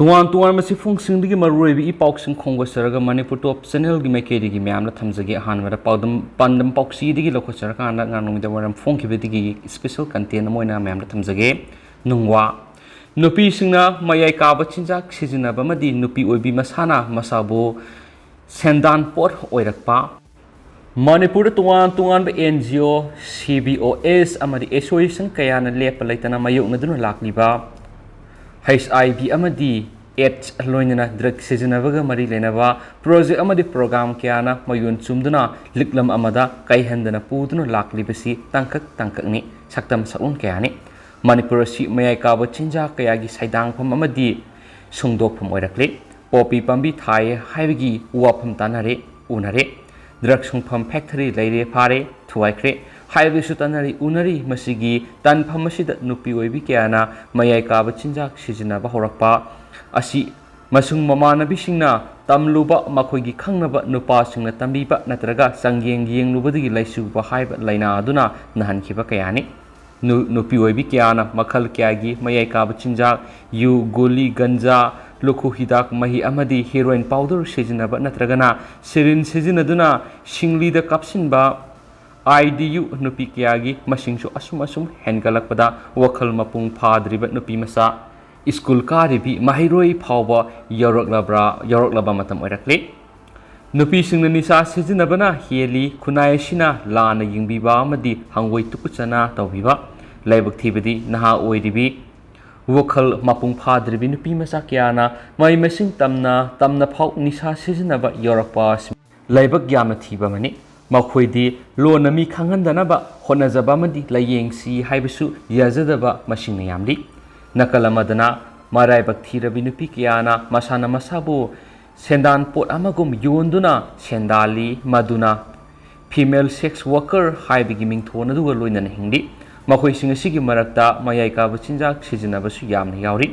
तुआन तुआन मसी फुंगसिंग मरुइबी इपाउसिंग खोंगसरगा Manipur top channel की मैकेरी मैमना थमजगे अहानबदा पाउदम पंदम पाउक्सी लौखसरकान गानोंगदा वरम फोंखिबदिगी special content Moina मैमना थमजगे नुंगवा नुपिसिंगना मयाई काबा चिंजाक सिजिनाबा मदी नुपी ओइबी मसाना मसाबो सेंदानपोट ओइरकपा Manipur तुआन तुआन NGO CBOS अमदी association कयाना लेप लेतना मायोगनदुना लाक्लिबा HIV अमदी AIDS लोइनना ड्रग सिजनबगा मरी लेनबा प्रोजेक्ट अमदी प्रोग्राम कयाना मयुन चुमदुना लिक्लम अमदा काइहंदना पुदुना लाक्लिबसी तंककनी सक्तम सउन कयानी मणिपुर सि मयाई काबा चिंजाक कयागी साइदांगफम अमदी सुंगदोकफम ओइरकले पोपी पंबी थाए हाइबगी वाफम तानरे उनरे ड्रग सुंगफम फैक्टरी लेरे फारे थुवाइख्रे हाइबसु तनरी उनरी मसिगी तनफम मसिदा नुपी ओइबी कयाना मयाई काबा चिंजाक सिजिनाबा होरकपा असी मसुंग ममानबिसिंगना तमलुबा मखोइगी खंगनबा नुपासिंगना तंबीबा नत्रगा संगेंग येंगलुबदगी लाइसुबा हाइबा लाइना अदुना नहनखिबा कयानी नुपी ओइबी कयाना मखल कयागी मयाई काबा चिंजाक यू गोली गंजा लुखु हिदाक मही अमदी heroin powder सिजिनाबा नत्रगना Sirin सिजिनदुना सिंगलीदा कापसिनबा IDU नुपी कयागी मसिंगसु assume हेनगलकपदा वखल मपुंग फाद्रिबा नुपी मसा स्कूल कारिबी महिरोई फावबा यौरकलबा मतम ओइरकले नुपीसिंगना निसा सिजिनबना हेली खुनायसिना लाना यिंगबिबा अमदी हंगोई तुकुचना तौबिबा लाइबक थीबदी नहा ओइरिबी वखल मपुंग फाद्रिबी नुपी मसा कयाना मै मसिंग तमना फाव निसा सिजिनबा यौरकपा लाइबक यामना थीबा मनी मखोइदी लोनमी खंगनदनबा होनजबा मदी लायेंगसी हाइबसु याजदबा मसिंगना Yamali नकलमदना मराइबक थीरबी नुपी कयाना मसाना मसाबु सेंदानपोट अमगुम योंदुना सेंदाली मदुना female sex worker हाइबगी मिंगथोनदुगा लोइनना Hindi मखोइसिंग असिगी मरक्ता मयाई काबा चिंजाक सिजिनबसु यामना यावरी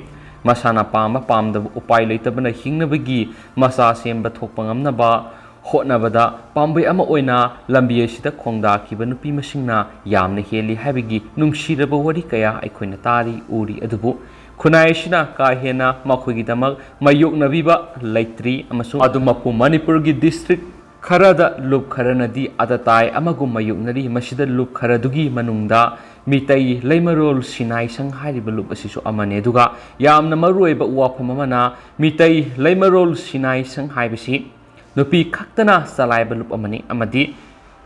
मसाना पामा पामदब उपाय लेतबना हिंगनबगी मसा सेंबा थोकपा ngamnaba होटनबदा पाम्बई अमा ओइना लंबी असिदा खोंगदाखिबा नुपी मसिंगना यामना हेली हाइबगी नुंगसिरबा वरी कया अखोइना तारी उरी अदुबु खुनायसिना का हेना मखोइगिदमक मायोगनबिबा लैत्री अमसु अदुमपु मणिपुरगी डिस्ट्रिक्ट खरदा लुप खरनदी अदताय अमगु मायोगनरी मसिदा लुप खरदुगी मनुंगदा मितै लैमरोल सिनाई संग हारिबा लुप असिसु अमने दुगा यामना मरुइबा वाफम अमना मितै लैमरोल सिनाई संग हाइबसी नुपी खक्तना सलाइबा लुप अमनी अमदी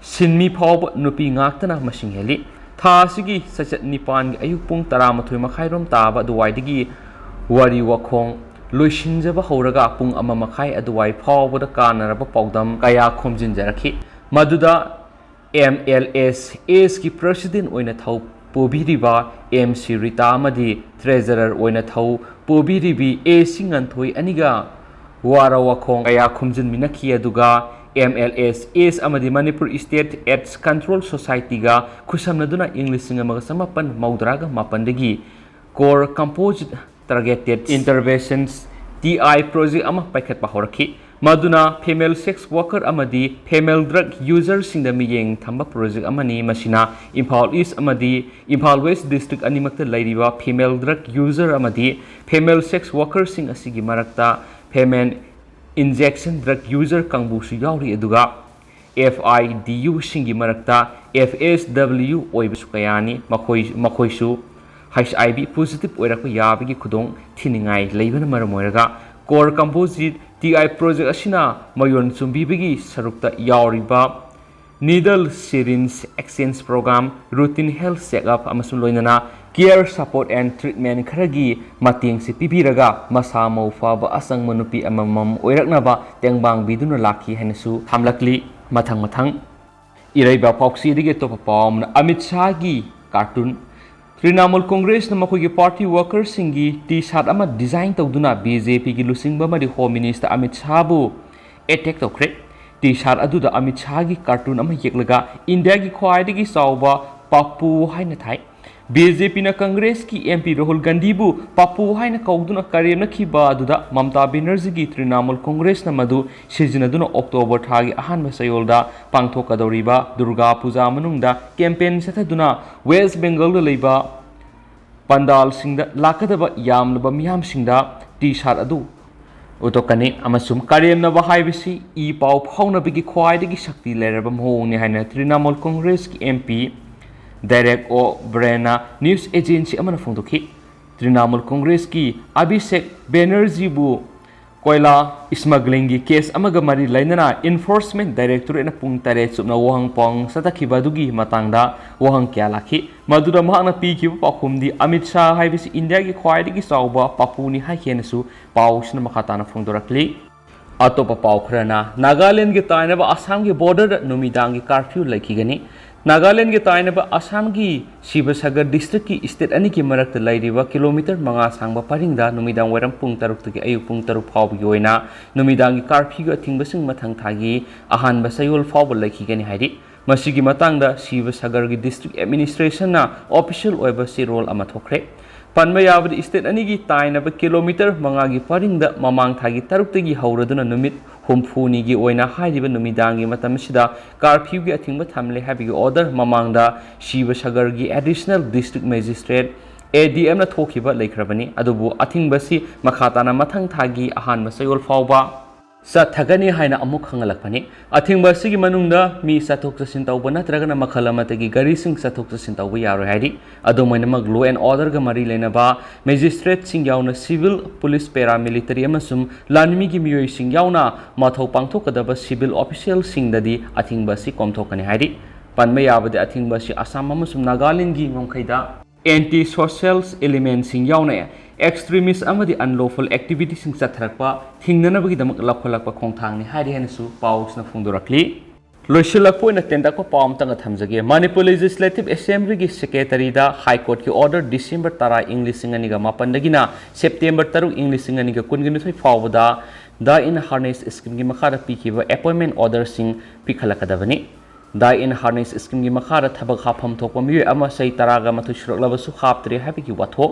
सिनमी फाव नुपी गाक्तना मसिंग हेली थासिगी सचत निपान अयुक पुंग 13 मखाइरोम ताबा दुवाइदगी वारी वखोंग लोइसिनजबा हौरगा पुंग अमा मखाइ अदुवाइ फावबदा कानरबा पाउदम कया खोमजिनजरखि मदुदा MLSS की प्रेसिडेंट ओइना थौ पोबिरिबा MC रिता अमदी ट्रेजरर ओइना थौ पोबिरिबी A सिंगनथोइ अनिगा वारा वखोंग कया खुमजिनमिनखि अदुगा MLSS अमदी Manipur state AIDS control society गा खुसमनदुना इंग्लिश सिंगमगसमपन मौद्रागा मापनदगी core composite targeted interventions TI project अमा पाइखतपा हौरखि मदुना फीमेल सेक्स वर्कर अमदी फीमेल ड्रग यूजर सिंग मियेंग थंबा प्रोजेक्ट अमनी मसिना इम्फाल ईस्ट अमदी इम्फाल वेस्ट डिस्ट्रिक्ट अनिमक्ता लैरिबा फीमेल ड्रग यूजर अमदी फीमेल सेक्स वर्कर सिंग असिगी मरक्ता फेमेन इंजेक्शन ड्रग यूजर कंबूसु यावरी अदुगा FIDU सिंगी मरक्ता FSW ओइबसु कयानी मखोइसु HIV पॉजिटिव ओइरक याबगी खुदोंग थिनिंगाई लेबन मरम ओइरगा कोर कंपोजिट TI प्रोजेक्ट असिना मयोन चुंबीबगी सरुक्ता यावरीबा needle syringe exchange programme routine health checkup अमसुं लोइनना केयर सपोर्ट एंड ट्रीटमेंट खरगी मतेंग से पिबिरगा मसा मौफाबा असंग मनुपी अममम ओइरकनबा तेंगबांग बिदुना लाखी हैनसु थामलकली मथंग इरैबा पॉक्सी दिगे तोप पाम अमित शाह की कार्टून तृणमूल कांग्रेस नमखोगी पार्टी वर्कर सिंगी टी-शर्ट अमा डिजाइन तौदुना BJP की लुसिंगबा मदि होम मिनिस्टर अमित शाह बु अटैक तौख्रे टी-शर्ट अदुदा अमित शाह की कार्टून अमा येकलगा इंडिया की ख्वाइदगी चावबा पापू हाइना थाई BJP ना कांग्रेस की MP राहुल गांधी बु पापू हाइना कौदुना करेमनखिबा अदुदा ममता बनर्जी की तृणमूल कांग्रेस ना मदु सिजनदुना October थागी अहानबा सयोलदा पांगथोकदौरिबा Durga Puja मनुंगदा campaign सथदुना waste Bengal दा लेबा पंडाल सिंगदा लाकदबा यामलबा मियाम सिंगदा टी-शर्ट अदु उतोकनी अमसुम करेमनबा हाइबसी ई पाउ फाउनबगी ख्वाइदगी शक्ति लेरबा महोंगनि हाइना तृणमूल कांग्रेस की एमपी डायरेक्ट ओ ब्रेना न्यूज एजेंसी अमन फोंदोखी तृणमूल कांग्रेस की अभिषेक बैनर्जी बु कोयला स्मगलिंग की केस अमग मरी लेना इन्फोर्समेंट डायरेक्टोरेट पुंग तरे सुबना वहंग पोंग सतखिबदुगी मतंगदा वहंग क्या लाखी मधुदा महना पीखिब पाखुमदी अमित शाह हाइबिस इंडिया की ख्वाइदगी चावबा पापुनी हाइकेनसु पाउसन मखाताना फोंदोरकली अतोप पाउ खरना नागालैंड के ताइनबा असम के बॉर्डर नुमिदांग की कर्फ्यू लखीगनी नागालैंड के ताइनबा असम की शिवसागर डिस्ट्रिक्ट की स्टेट अनी की मरक्त लाइरिबा किलोमीटर 5 सांगबा परिंगदा नुमिदांग वरम पुंग तरुक तकी अयु पुंग तरुक फावबगी ओइना नुमिदांग की कर्फ्यू ग थिंगबसिंग मथंग थागी अहानबा सयोल फावब लखीगनी हाइदि मसिगी मतंगदा शिवसागर की डिस्ट्रिक्ट एडमिनिस्ट्रेशन ना ऑफिशियल ओइबा सिरोल अमा थोखरे पनबा याबद स्टेट अनी की ताइनबा किलोमीटर 5 की परिंगदा ममांग थागी तरुक तकी हौरदुना नुमित हुमफूनी की ओइना हाइरिबा नुमिदांगी मतमसिदा कर्फ्यू की अथिंगबा थमले हाबिगी ऑर्डर ममांगदा शिवसागर की एडिशनल डिस्ट्रिक्ट मजिस्ट्रेट एडीएम ना थोखिबा लेखरबनी अदुबु अथिंगबसी मखाताना मथंग थागी अहानबा सयोल फावबा सथगनी हाइना अमुक खंगलकपनी अथिंगबसी मनुंगदा मी सथोक चसिन तौबा नत्रगना मखल अमतगी गारीसिंग सथोक चसिन तौबा यारो हाइदि अदुमैनमक लो एंड ऑर्डर ग मरी लेनबा मजिस्ट्रेट सिंग यावना सिविल पुलिस पैरामिलिटरी अमसुम लानमी की मियोय सिंग यावना माथौ पांगथोकदबा सिविल ऑफिशियल सिंगददी अथिंगबसी कोमथोकनी हाइदि पनमे याबदे अथिंगबसी असम अमसुम नागालैंड की ngomkhaida एंटी सोशल एलिमेंट सिंग यावना एक्सट्रीमिस्ट अमदी अनलॉफुल एक्टिविटी सिंग चथरकपा थिंगनबगीदमक लखोलकपा खोंथांगनि हाइदि हेनसु पाउसना फोंदोरकली लोइसिलकपोइना तेंदाको पाउम तंग थमजगे मणिपुर लेजिस्लेटिव असेंबली की सेक्रेटरी दा हाई कोर्ट की ऑर्डर डिसेंबर 10 इंग्लिश सिंग अनिगा मापनदगिना सेप्टेम्बर 3 इंग्लिश सिंग अनिगा कुनगिनिथोय फावबदा दा इन हार्नेस स्कीम की मखादा पीखिबा अपॉइंटमेंट ऑर्डर सिंग पिखलकदबनी दा इन हार्नेस स्कीम की मखादा थबक हाफम थोकपा मियोय अमा सही 10 गा मथु सुरकलबसु हापत्रे हाबिगी वाथो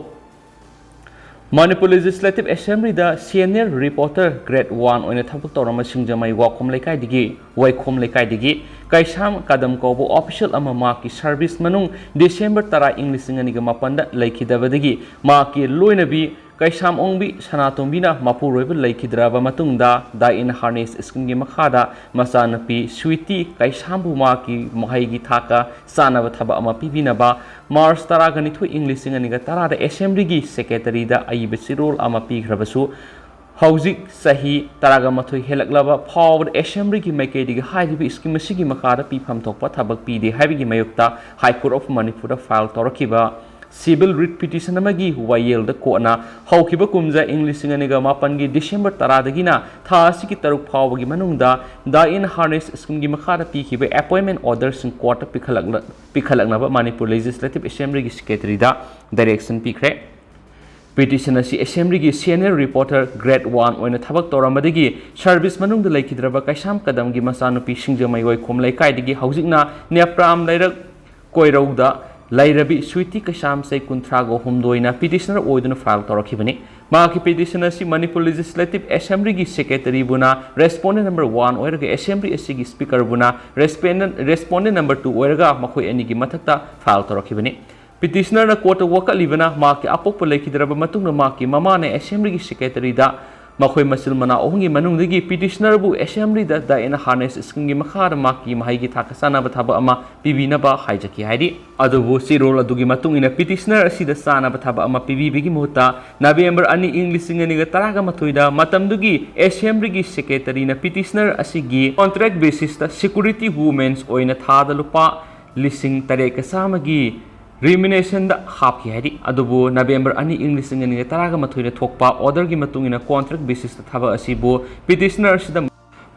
मणिपुर लेजिस्लेटिव असेंबली दा सीनियर रिपोर्टर ग्रेड 1 ओइना थबक तौरम सिंजमई वाखोम लेकाइदिगी वैखोम लेकाइदिगी कैसाम कदम कौबो ऑफिशियल अमा माकी सर्विस मनुंग डिसेंबर 10 इंग्लिश सिंग अनिगा मापनदा लेखिदबदगी माकी लोइनबी कैसाम ओंबी सनातोंबीना मपुरोइब लेखिद्राबा मतुंगदा दा इन हार्नेस स्कीम की मखादा मसानपी स्वीटी कैसामबु माकी महैगी थाका सानबा थबा अमा पिबिनबा मार्च 10 गनिथु इंग्लिश सिंग अनिगा 10 दा असेंबली की सेक्रेटरी दा अइब सिरोल अमा पिग्रबसु हौजिक सही 10 गा मथु हेलकलबा फावड असेंबली की मैकेदिगी हाइदिबि स्कीम सिगी मखादा पिफम थोकपा थबक पीदे हाइबिगी मयुक्ता high court of Manipur file तौरखिबा सिविल रिट पिटिशन अमगी वायल द कोना हौखिबा कुमजा इंग्लिश सिंग अनिगा मापन की डिसेंबर 10 दगिना था असि तरुक फावबगी मनुंगदा दा इन हार्नेस स्कीम की मखादा पीखिबा अपॉइंटमेंट ऑर्डर सिंग कोर्ट पिखलकनबा मणिपुर लेजिस्लेटिव असेंबली की सेक्रेटरी दा डायरेक्शन पिखरे पिटिशन असी असेंबली की सीनियर रिपोर्टर ग्रेड 1 ओइना थबक तौरमदगी सर्विस मनुंग द लेखिद्रबा कैसाम कदम की मसानुपी सिंजमई वैखोम लेकाइदगी हौजिकना नेप्राम लैरक कोइरौदा लाइरबी स्वीटी कैसाम से 30 हुमदोइना पिटिशनर ओइदुना फाइल तौरखिबनी माकी पिटिशन असी मणिपुर लेजिस्लेटिव असेंबली की सेक्रेटरी बुना रेस्पोंडेंट नंबर 1 ओइरगा असेंबली असी की स्पीकर बुना रेस्पोंडेंट नंबर 2 ओइरगा मखोय अनि की मथक्ता फाइल तौरखिबनी पिटिशनर ना कोर्ट वकलिबना माकी अपोप लेखिद्रबा मतुंगना माकी ममाने असेंबली की सेक्रेटरी दा मखोय मसिल मना ओहंगी मनुंगदगी पिटिशनर बु असेंबली दा इन हार्नेस स्कीम की मखार माकी महैगी थाका सानबा थबा अमा पिबिनबा हाइजकी हाइदि अदुबु सिरोल अदुगी मतुंगिना पिटिशनर असिदा सानबा थबा अमा पिबिबिगी मुहता नवेंबर 2 इंग्लिश सिंग अनिगा 10 गा मथुइदा मतमदुगी असेंबली की सेक्रेटरी ना पिटिशनर असिगी कॉन्ट्रैक्ट बेसिस दा सिक्योरिटी वुमेन्स ओइना थादा लुपा लिसिंग तरेका सामगी रिमिनेशन दा हापकी हाइदि अदुबु नवेंबर 2 इंग्लिश सिंग अनिगा 10 गा मथुइना थोकपा ऑर्डर की मतुंगिना कॉन्ट्रैक्ट बेसिस दा थबा असिबु पिटिशनर असिदा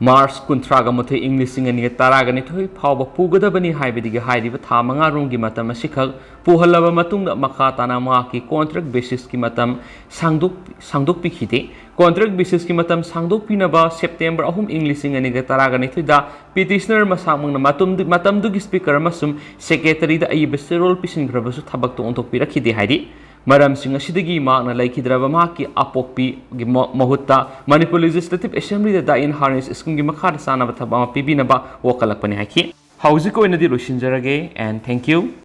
मार्च 30 गा मथुइ इंग्लिश सिंग अनिगा 10 गा निथुइ फावबा पुगदबनी हाइबदिगी हाइदिबा था मंगा रोंगी मतम असिखक पुहलबा मतुंगदा मखा ताना माकी कॉन्ट्रैक्ट बेसिस की मतम सांगदोक पिखिते कॉन्ट्रैक्ट बेसिस की मतम सांगदोक पिनबा सेप्टेम्बर 3 इंग्लिश सिंग अनिगा 10 गा निथुइ दा पिटिशनर मसामंगना मतमदुगी स्पीकर मसुम सेक्रेटरी दा अइब सिरोल पिसिनग्रबसु थबक तो ओंथोक पिरखिदे हाइदि मरमसिंग असिदगी माकना लेखिद्रबा माकी अपोक्पी गी महुत्ता मणिपुर लेजिस्लेटिव असेंबली दा इन हार्नेस स्कीम की मखादा सानबा थबा पिबिनबा वकलकपनि हाइखि हौजिक ओइनदि लोइसिनजरगे एंड थैंक यू।